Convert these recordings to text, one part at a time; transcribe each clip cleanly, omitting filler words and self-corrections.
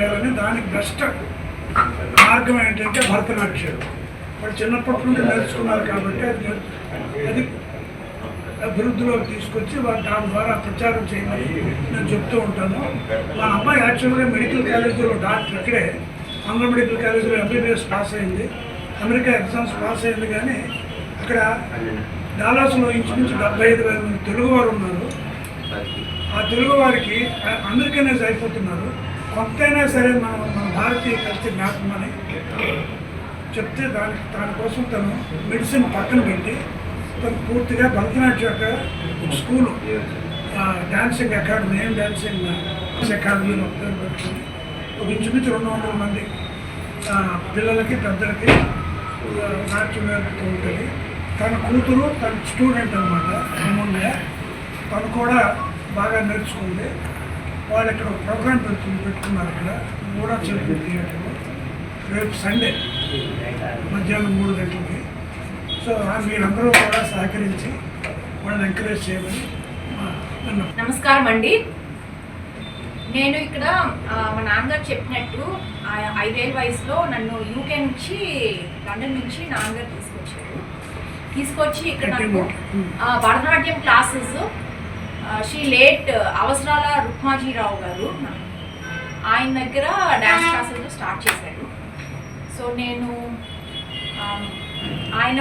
చేయాలని దానికి బెస్ట్ మార్గం ఏంటంటే భరతనాట్యం. వాళ్ళు చిన్నప్పటి నుండి నేర్చుకున్నారు కాబట్టి అది అభివృద్ధిలోకి తీసుకొచ్చి దాని ద్వారా ప్రచారం చేయమని నేను చెప్తూ ఉంటాను. మా అమ్మాయి యాక్చువల్గా మెడికల్ కాలేజీలో డాక్టర్, ఇక్కడే ఆంధ్ర మెడికల్ కాలేజీలో ఎంబీబీఎస్ పాస్ అయింది, అమెరికా ఎగ్జామ్స్ పాస్ అయింది. కానీ అక్కడ డాలాస్లో ఇంచుమించు 75,000 మంది తెలుగువారు ఉన్నారు. ఆ తెలుగు వారికి అమెరికనైజ్ అయిపోతున్నారు. కొంతైనా సరే మన భారతీయ కల్చర్ జ్ఞాపకమని చెప్తే దానికోసం తను మెడిసిన్ పక్కన పెట్టి తను పూర్తిగా భరతనాట్యం యొక్క స్కూలు, డాన్సింగ్ అకాడమీ, డాన్సింగ్ అకాడమీలో పేరు పెట్టుకుని ఒక ఇంచుమించు 200 మంది పిల్లలకి పెద్దలకి నాట్యం నేర్పుతూ ఉంటుంది. తన కూతురు తన స్టూడెంట్ అనమాట అమూల్య, తను కూడా బాగా నేర్చుకుంది. వాళ్ళు ఇక్కడ ఒక ప్రోగ్రామ్ పెట్టుకున్నారు, ఇక్కడ కూడా చిల్డ్రన్ థియేటర్లో రేపు సండే మధ్యాహ్నం 3 గంటలకి. సో మీరందరూ కూడా సహకరించి వాళ్ళని ఎంకరేజ్ చేయమని అన్నాం. నమస్కారం అండి. నేను ఇక్కడ మా నాన్నగారు చెప్పినట్టు 5 ఏళ్ళ వయసులో నన్ను యూకే నుంచి, లండన్ నుంచి నాన్నగారు తీసుకొచ్చి ఇక్కడ నాకు భరతనాట్యం క్లాసెస్ శ్రీ లేట్ అవసరాల రుక్మాజీరావు గారు ఆయన దగ్గర డ్యాన్స్ క్లాసెస్ స్టార్ట్ చేశారు. సో నేను ఆయన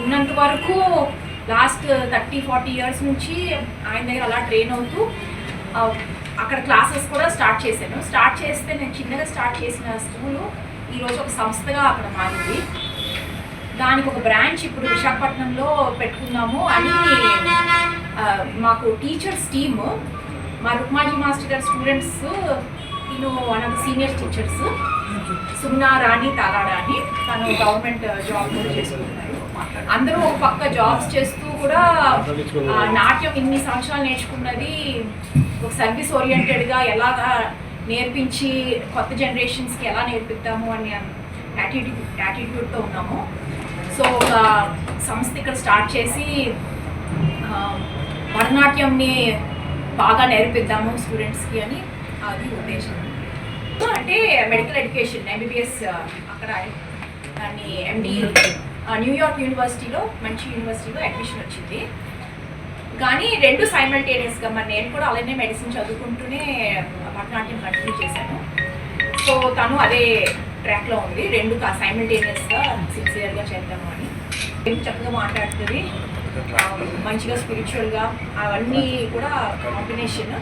ఉన్నంత వరకు లాస్ట్ 30-40 ఇయర్స్ నుంచి ఆయన దగ్గర అలా ట్రైన్ అవుతూ అక్కడ క్లాసెస్ కూడా స్టార్ట్ చేశాను. స్టార్ట్ చేస్తే నేను చిన్నగా స్టార్ట్ చేసిన స్కూలు ఈరోజు ఒక సంస్థగా అక్కడ మారింది. దానికి ఒక బ్రాంచ్ ఇప్పుడు విశాఖపట్నంలో పెట్టుకున్నాము అని మాకు టీచర్స్ టీమ్, మా రుక్మాజీ మాస్టర్ గారి స్టూడెంట్స్, నేను one of the senior teachers సున్నా రాణి తారాడా అని, తను గవర్నమెంట్ జాబ్ కూడా చేసుకుంటున్నారు. అందరూ ఒక పక్క జాబ్స్ చేస్తూ కూడా నాట్యం ఇన్ని సంవత్సరాలు నేర్చుకున్నది ఒక సర్వీస్ ఓరియంటెడ్గా ఎలాగా నేర్పించి కొత్త జనరేషన్స్కి ఎలా నేర్పిద్దాము అని యాటిట్యూడ్తో ఉన్నాము. సో ఒక సంస్థ ఇక్కడ స్టార్ట్ చేసి భరతనాట్యంని బాగా నేర్పిద్దాము స్టూడెంట్స్కి అని అది ఉద్దేశం. అంటే మెడికల్ ఎడ్యుకేషన్ ఎంబీబీఎస్ అక్కడ దాన్ని ఎండి న్యూయార్క్ యూనివర్సిటీలో, మంచి యూనివర్సిటీలో అడ్మిషన్ వచ్చింది. కానీ 2 సైమల్టేనియస్గా, మరి నేను కూడా అలానే మెడిసిన్ చదువుకుంటూనే భరతనాట్యం కంటిన్యూ చేశాను. సో తను అదే ట్రాక్లో ఉంది, 2 సైమల్టేనియస్గా సిన్సియర్గా చేద్దాము అని. చక్కగా మాట్లాడుతుంది, మంచిగా స్పిరిచువల్గా అవన్నీ కూడా కాంబినేషన్.